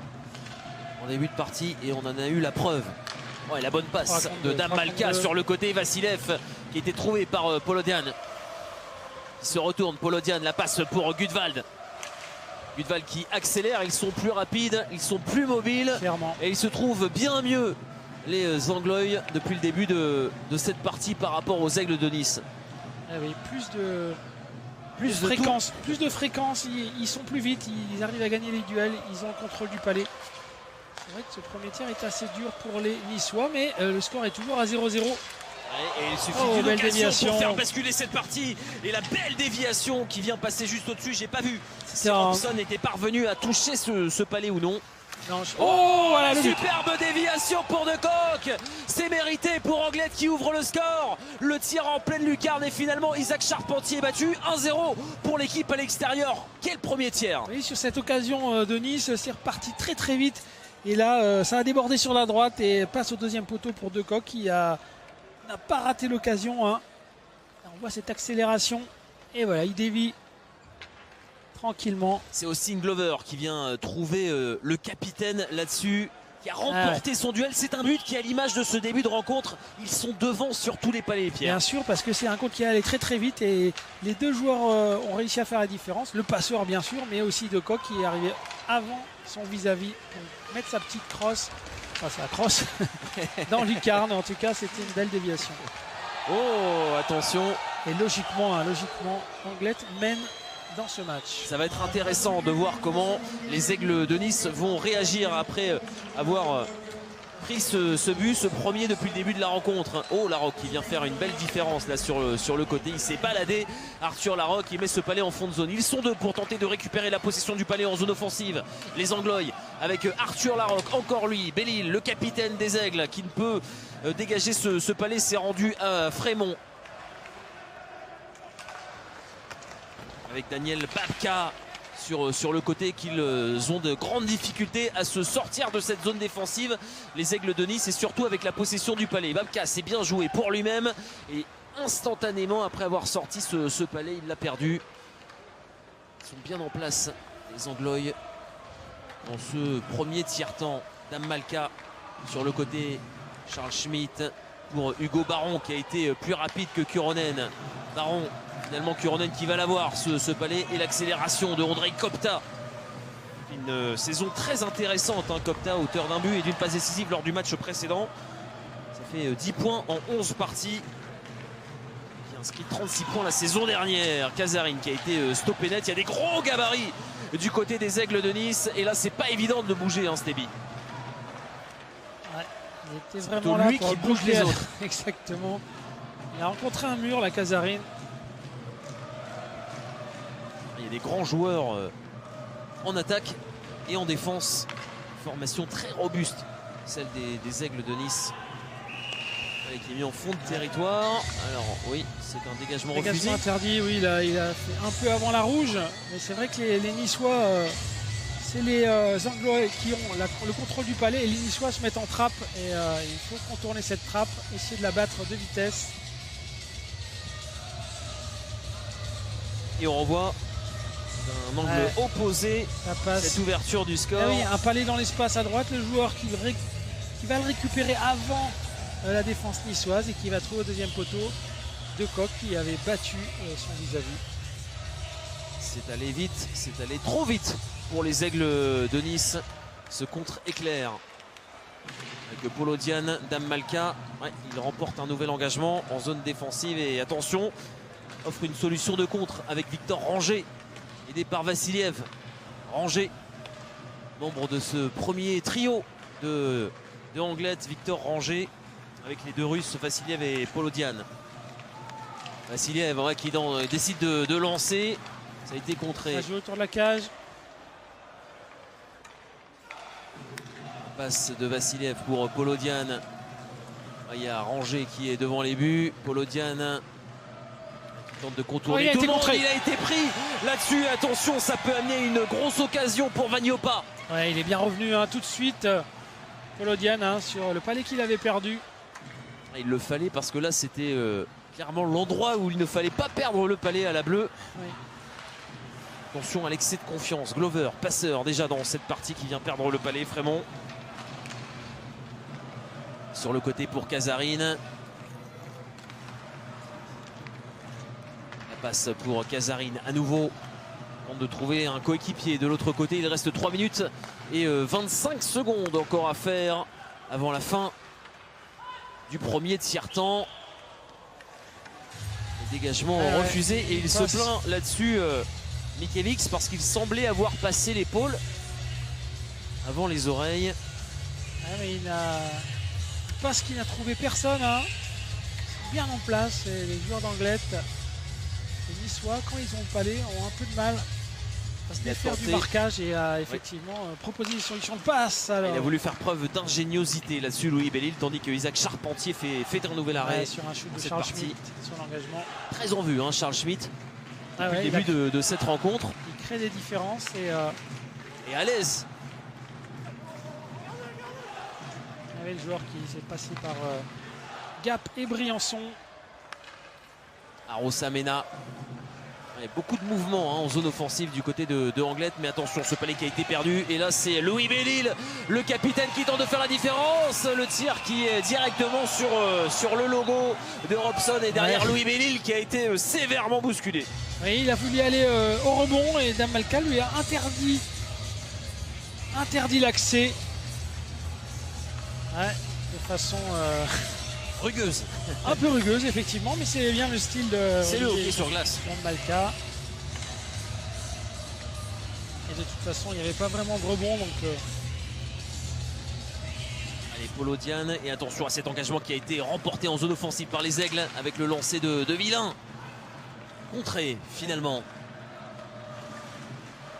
A: en début de partie et on en a eu la preuve. Ouais, la bonne passe de Dame Malka sur le côté. Vassilev qui était trouvé par Polodian. Il se retourne, Polodian, la passe pour Gudvald. Gudvald qui accélère, ils sont plus rapides, ils sont plus mobiles.
B: Clairement.
A: Et ils se trouvent bien mieux, les Anglois, depuis le début de cette partie par rapport aux Aigles de Nice.
B: Ah oui, plus de fréquence, ils sont plus vite, ils arrivent à gagner les duels, ils ont le contrôle du palais. C'est vrai que ce premier tir est assez dur pour les Niçois, mais le score est toujours à 0-0.
A: Et il suffit d'une occasion pour faire basculer cette partie. Et la belle déviation qui vient passer juste au-dessus, j'ai pas vu si Robson était parvenu à toucher ce palais ou non.
B: Non,
A: voilà, superbe déviation pour De Kock. C'est mérité pour Anglette qui ouvre le score. Le tir en pleine lucarne et finalement Isaac Charpentier est battu. 1-0 pour l'équipe à l'extérieur. Quel premier tiers.
B: Oui, sur cette occasion de Nice, c'est reparti très très vite. Et là, ça a débordé sur la droite et passe au deuxième poteau pour De Kock qui n'a pas raté l'occasion. Hein. On voit cette accélération et voilà, il dévie tranquillement.
A: C'est Austin Glover qui vient trouver le capitaine là-dessus, qui a remporté son duel. C'est un but qui, à l'image de ce début de rencontre, ils sont devant sur tous les palais, Pierre.
B: Bien sûr, parce que c'est un compte qui est allé très très vite et les deux joueurs ont réussi à faire la différence. Le passeur, bien sûr, mais aussi De Kock qui est arrivé avant son vis-à-vis pour mettre sa petite crosse, enfin sa crosse, dans lucarne. En tout cas, c'était une belle déviation.
A: Oh, attention.
B: Et logiquement, Anglette mène dans ce match.
A: Ça va être intéressant de voir comment les Aigles de Nice vont réagir après avoir pris ce but, ce premier depuis le début de la rencontre. Oh, Larocque qui vient faire une belle différence là sur le côté. Il s'est baladé. Arthur Larocque, il met ce palais en fond de zone. Ils sont deux pour tenter de récupérer la possession du palais en zone offensive. Les Anglois avec Arthur Larocque, encore lui, Bellil, le capitaine des Aigles qui ne peut dégager ce palais. C'est rendu à Frémont. Avec Daniel Babka sur le côté qu'ils ont de grandes difficultés à se sortir de cette zone défensive, les Aigles de Nice, et surtout avec la possession du palais. Babka s'est bien joué pour lui-même et instantanément après avoir sorti ce palais, il l'a perdu. Ils sont bien en place, les Anglois, dans ce premier tiers-temps. Dame Malka sur le côté, Charles Schmitt pour Hugo Baron qui a été plus rapide que Kuronen. Baron, finalement Kuronen qui va l'avoir ce palais, et l'accélération de Ondrej Kopta. Une saison très intéressante, hein, Kopta, auteur d'un but et d'une passe décisive lors du match précédent. Ça fait 10 points en 11 parties. Il a inscrit 36 points la saison dernière. Casarin qui a été stoppé net. Il y a des gros gabarits du côté des Aigles de Nice. Et là, c'est pas évident de le bouger, hein, Stevie.
B: Ouais, il était vraiment là
A: lui
B: pour
A: qui bouge
B: bouger
A: les autres.
B: Exactement. Il a rencontré un mur, la Casarin.
A: Il y a des grands joueurs en attaque et en défense. Formation très robuste, celle des Aigles de Nice. Qui est mis en fond de territoire. Alors oui, c'est un dégagement refusé.
B: Dégagement interdit, oui, il a fait un peu avant la rouge. Mais c'est vrai que les Niçois, c'est les Anglois qui ont le contrôle du palais. Et les Niçois se mettent en trappe. Et il faut contourner cette trappe, essayer de la battre de vitesse.
A: Et on revoit d'un angle opposé cette ouverture du score.
B: Ah oui, un palais dans l'espace à droite, le joueur qui va le récupérer avant la défense niçoise et qui va trouver au deuxième poteau De Kock qui avait battu son vis-à-vis.
A: C'est allé vite, c'est allé trop vite pour les Aigles de Nice. Ce contre-éclair avec Polodian, Dame Malka. Ouais, il remporte un nouvel engagement en zone défensive et attention, offre une solution de contre avec Victor Ranger, aidé par Vassiliev. Ranger, membre de ce premier trio de Anglette, Victor Ranger, avec les deux Russes, Vassiliev et Polodian. Vassiliev qui décide de lancer. Ça a été contré.
B: Ça joue autour de la cage.
A: Passe de Vassiliev pour Polodian. Il y a Ranger qui est devant les buts. Polodian tente de contourner tout le monde. Il a été pris là-dessus. Attention, ça peut amener une grosse occasion pour Vagnopa.
B: Ouais, il est bien revenu tout de suite. Polodian sur le palais qu'il avait perdu.
A: Il le fallait parce que là c'était clairement l'endroit où il ne fallait pas perdre le palais à la bleue.
B: Oui.
A: Attention à l'excès de confiance. Glover, passeur déjà dans cette partie qui vient perdre le palais. Frémont sur le côté pour Casarin. La passe pour Casarin à nouveau. Tente de trouver un coéquipier de l'autre côté. Il reste 3 minutes et 25 secondes encore à faire avant la fin du premier tiers-temps. Le dégagement refusé et il se plaint là-dessus Mikiewicz parce qu'il semblait avoir passé l'épaule avant les oreilles.
B: Mais il passe qu'il n'a trouvé personne. Bien en place. Et les joueurs d'Anglette, les Niçois, quand ils ont le palais, ont un peu de mal à se défaire du marquage et à effectivement proposer une solution de passe. Alors.
A: Il a voulu faire preuve d'ingéniosité là-dessus, Louis Bellil, tandis que Isaac Charpentier fait un nouvel arrêt
B: sur un shoot de Charles Schmitt, sur l'engagement.
A: Très en vue, Charles Schmitt. Depuis le début de cette rencontre.
B: Il crée des différences et
A: à l'aise.
B: Il y avait le joueur qui s'est passé par Gap et Briançon.
A: Arosamena. Beaucoup de mouvements en zone offensive du côté de Anglette, mais attention, ce palais qui a été perdu. Et là, c'est Louis Bellil, le capitaine, qui tente de faire la différence. Le tir qui est directement sur le logo de Robson et derrière Louis Bellil qui a été sévèrement bousculé.
B: Oui, il a voulu aller au rebond et Dame Malka lui a interdit l'accès. Ouais, de façon
A: rugueuse.
B: Un peu rugueuse, effectivement, mais c'est bien le style de.
A: C'est le hockey sur glace.
B: Malka. Et de toute façon, il n'y avait pas vraiment de rebond, donc.
A: Allez, Polodian, et attention à cet engagement qui a été remporté en zone offensive par les Aigles avec le lancer de Villain. Contré, finalement.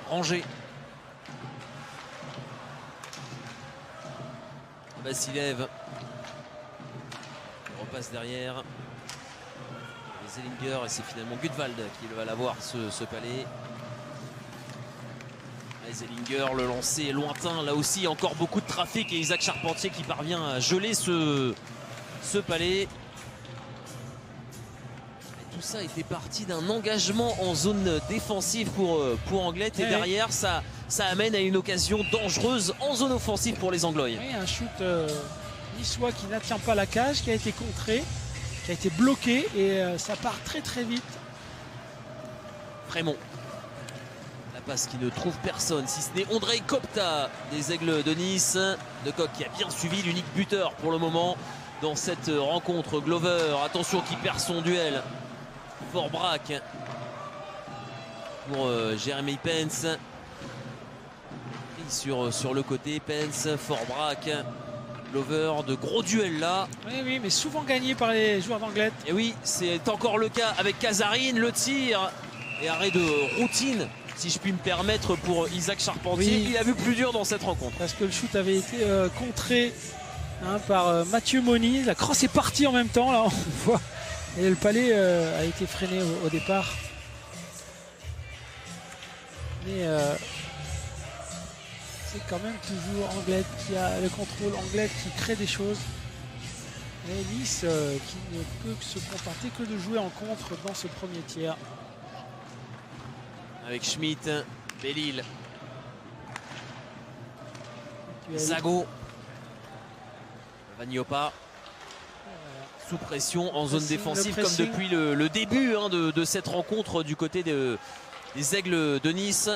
A: Rangé. Vassiliev. Repasse derrière. Zellinger et c'est finalement Gudwald qui va l'avoir ce palais. Zellinger, le lancer est lointain. Là aussi, encore beaucoup de trafic et Isaac Charpentier qui parvient à geler ce palais. Et tout ça était parti d'un engagement en zone défensive pour Anglette. Et derrière, ça amène à une occasion dangereuse en zone offensive pour les Anglois.
B: Oui, un shoot niçois qui n'atteint pas la cage, qui a été contré, qui a été bloqué et ça part très très vite.
A: Frémont. La passe qui ne trouve personne, si ce n'est Ondrej Kopta des Aigles de Nice. De Kock qui a bien suivi, l'unique buteur pour le moment dans cette rencontre. Glover, attention, qui perd son duel. Fort braque pour Jeremy Pence. Sur le côté, Pence, fort braque. Glover, de gros duels là.
B: Oui, mais souvent gagné par les joueurs d'Anglet.
A: Et oui, c'est encore le cas avec Casarine, le tir et arrêt de routine, si je puis me permettre, pour Isaac Charpentier.
B: Oui.
A: Il a vu plus dur dans cette rencontre.
B: Parce que le shoot avait été contré par Mathieu Moni. La crosse est partie en même temps, là, on voit. Et le palais a été freiné au départ. Mais c'est quand même toujours Anglet qui a le contrôle, Anglet qui crée des choses. Et Nice qui ne peut se contenter que de jouer en contre dans ce premier tiers.
A: Avec Schmitt, Bellil, Zago, Vagnopa. Sous pression en zone défensive comme depuis le début de cette rencontre du côté des Aigles de Nice.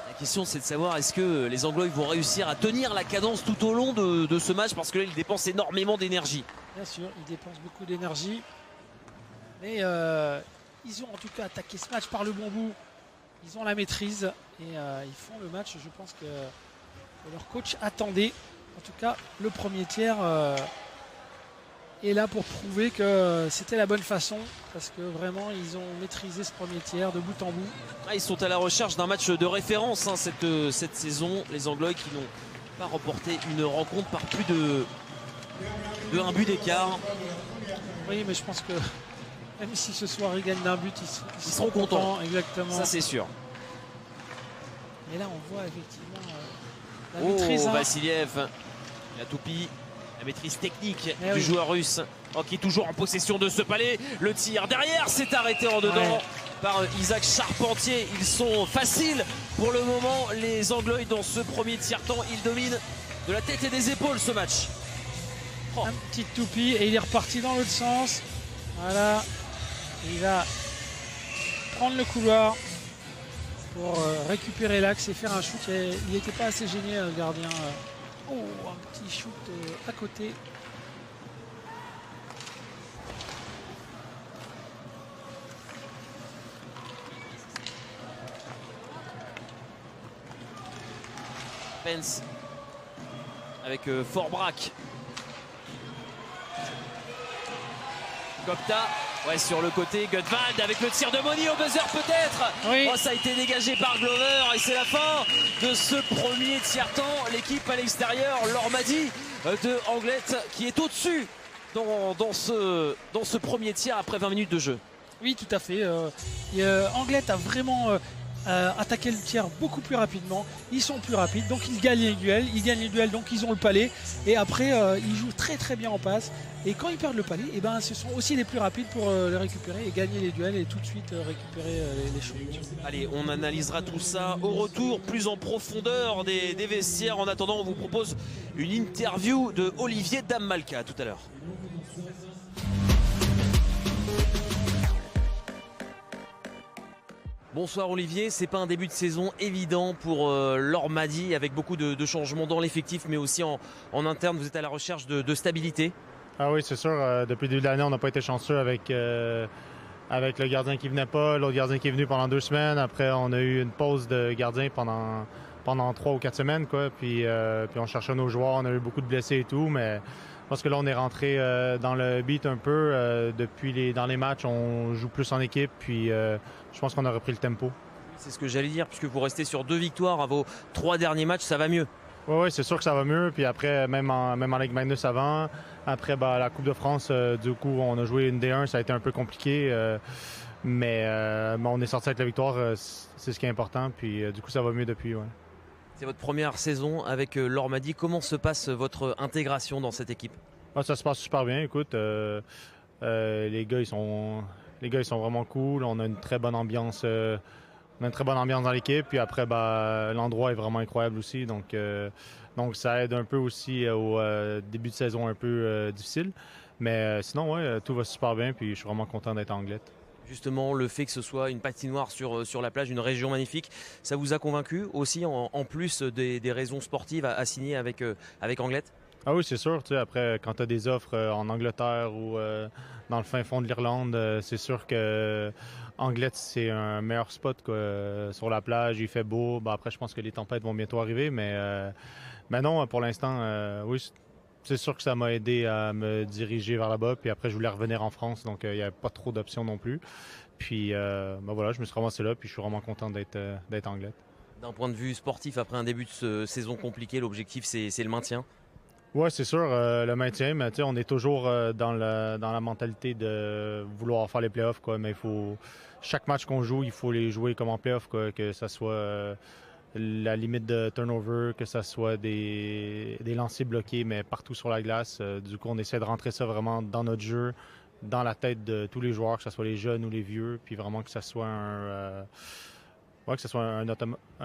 A: La question, c'est de savoir est-ce que les Anglois vont réussir à tenir la cadence tout au long de ce match, parce que là ils dépensent énormément d'énergie.
B: Bien sûr, ils dépensent beaucoup d'énergie, mais ils ont en tout cas attaqué ce match par le bon bout. Ils ont la maîtrise et ils font le match, je pense, que leur coach attendait. En tout cas, le premier tiers est là pour prouver que c'était la bonne façon, parce que vraiment ils ont maîtrisé ce premier tiers de bout en bout.
A: Ils sont à la recherche d'un match de référence cette saison, les Anglois, qui n'ont pas remporté une rencontre par plus de un but d'écart.
B: Oui, mais je pense que même si ce soir ils gagnent d'un but, ils seront
A: contents.
B: Exactement.
A: Ça, c'est sûr.
B: Et là on voit effectivement la maîtrise.
A: Vassiliev, la toupie. La maîtrise technique du
B: oui.
A: joueur russe, qui est toujours en possession de ce palais. Le tir derrière s'est arrêté en dedans par Isaac Charpentier. Ils sont faciles pour le moment, les Anglois, dans ce premier tiers-temps. Ils dominent de la tête et des épaules ce match.
B: Un petit toupie et il est reparti dans l'autre sens. Voilà. Il va prendre le couloir pour récupérer l'axe et faire un shoot. Il n'était pas assez gêné, le gardien. Oh, un petit shoot à côté.
A: Pence avec Fort braque. Kopta, sur le côté. Gutwald avec le tir de Moni au buzzer peut-être.
B: Oui.
A: Ça a été dégagé par Glover et c'est la fin de ce premier tiers-temps. L'équipe à l'extérieur, l'Ormadi de Anglet, qui est au-dessus dans ce premier tiers après 20 minutes de jeu.
B: Oui, tout à fait. Anglet a vraiment attaqué le tiers beaucoup plus rapidement. Ils sont plus rapides, donc ils gagnent les duels. Donc ils ont le palais. Et après, ils jouent très très bien en passe. Et quand ils perdent le palais, ce sont aussi les plus rapides pour le récupérer et gagner les duels et tout de suite récupérer les shoots.
A: Allez, on analysera tout ça au retour, plus en profondeur des vestiaires. En attendant, on vous propose une interview de Olivier Dammalka tout à l'heure. Bonsoir Olivier, c'est pas un début de saison évident pour l'Ormadi, avec beaucoup de changements dans l'effectif, mais aussi en interne. Vous êtes à la recherche de stabilité.
E: Ah oui, c'est sûr. Depuis le début de l'année, on n'a pas été chanceux avec le gardien qui venait pas, l'autre gardien qui est venu pendant 2 semaines. Après, on a eu une pause de gardien pendant 3 ou 4 semaines, quoi. Puis on cherchait nos joueurs, on a eu beaucoup de blessés et tout, mais je pense que là, on est rentré dans le beat un peu. Dans les matchs, on joue plus en équipe, puis je pense qu'on a repris le tempo.
A: C'est ce que j'allais dire, puisque vous restez sur 2 victoires à vos 3 derniers matchs, ça va mieux.
E: Oui, c'est sûr que ça va mieux. Puis après, même en Ligue Magnus avant, après la Coupe de France, du coup, on a joué une D1, ça a été un peu compliqué. Mais on est sorti avec la victoire, c'est ce qui est important. Puis du coup, ça va mieux depuis. Ouais.
A: C'est votre première saison avec l'Ormadi. Comment se passe votre intégration dans cette équipe?
E: Ça se passe super bien. Écoute, les gars, ils sont vraiment cool. On a une très bonne ambiance On a une très bonne ambiance dans l'équipe. Puis après, l'endroit est vraiment incroyable aussi. Donc ça aide un peu aussi au début de saison un peu difficile. Mais sinon, ouais, tout va super bien. Puis je suis vraiment content d'être à Anglette.
A: Justement, le fait que ce soit une patinoire sur la plage, une région magnifique, ça vous a convaincu aussi, en plus des raisons sportives, à signer avec Anglette?
E: Ah oui, c'est sûr. Tu sais, après, quand tu as des offres en Angleterre ou dans le fin fond de l'Irlande, c'est sûr que Anglette, c'est un meilleur spot quoi. Sur la plage. Il fait beau. Après, je pense que les tempêtes vont bientôt arriver. Mais non, pour l'instant, oui, c'est sûr que ça m'a aidé à me diriger vers là-bas. Puis après, je voulais revenir en France. Donc, il n'y avait pas trop d'options non plus. Puis voilà, je me suis ramassé là. Puis je suis vraiment content d'être Anglette.
A: D'un point de vue sportif, après un début de saison compliqué, l'objectif c'est le maintien.
E: Oui, c'est sûr, le maintien, mais on est toujours dans la mentalité de vouloir faire les playoffs, quoi. Mais chaque match qu'on joue, il faut les jouer comme en playoffs, quoi. Que ce soit la limite de turnover, que ce soit des lancers bloqués, mais partout sur la glace. Du coup, on essaie de rentrer ça vraiment dans notre jeu, dans la tête de tous les joueurs, que ce soit les jeunes ou les vieux, puis vraiment que ça soit un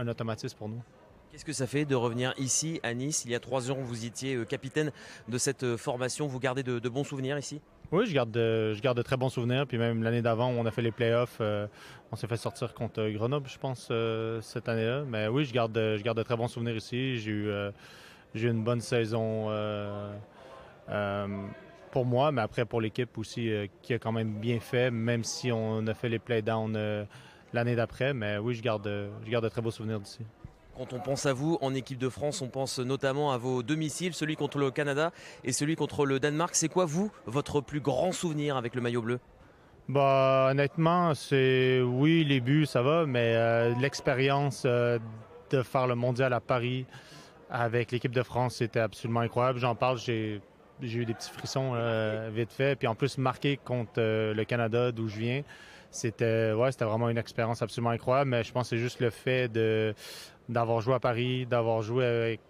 E: automatisme pour nous.
A: Qu'est-ce que ça fait de revenir ici à Nice? Il y a 3 ans, vous étiez capitaine de cette formation. Vous gardez de bons souvenirs ici?
E: Oui, je garde de très bons souvenirs. Puis même l'année d'avant, où on a fait les playoffs, on s'est fait sortir contre Grenoble, je pense, cette année-là. Mais oui, je garde de très bons souvenirs ici. J'ai eu une bonne saison pour moi, mais après pour l'équipe aussi, qui a quand même bien fait, même si on a fait les playdowns l'année d'après. Mais oui, je garde de très beaux souvenirs d'ici.
A: Quand on pense à vous en équipe de France, on pense notamment à vos domiciles, celui contre le Canada et celui contre le Danemark. C'est quoi, vous, votre plus grand souvenir avec le maillot bleu?
E: Honnêtement, oui, les buts, ça va, mais l'expérience de faire le mondial à Paris avec l'équipe de France, c'était absolument incroyable. J'en parle, j'ai eu des petits frissons vite fait. Puis en plus, marqué contre le Canada, d'où je viens, c'était vraiment une expérience absolument incroyable. Mais je pense que c'est juste le fait d'avoir joué à Paris, d'avoir joué avec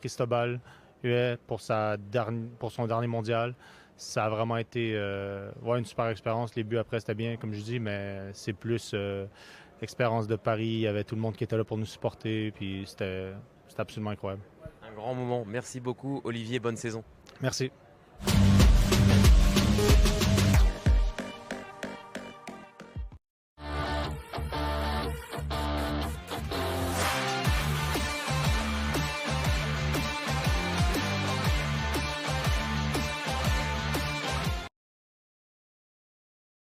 E: Cristobal Huet pour son dernier mondial. Ça a vraiment été une super expérience. Les buts après, c'était bien, comme je dis, mais c'est plus l'expérience de Paris. Il y avait tout le monde qui était là pour nous supporter. Puis c'était absolument incroyable.
A: Un grand moment. Merci beaucoup, Olivier. Bonne saison.
E: Merci.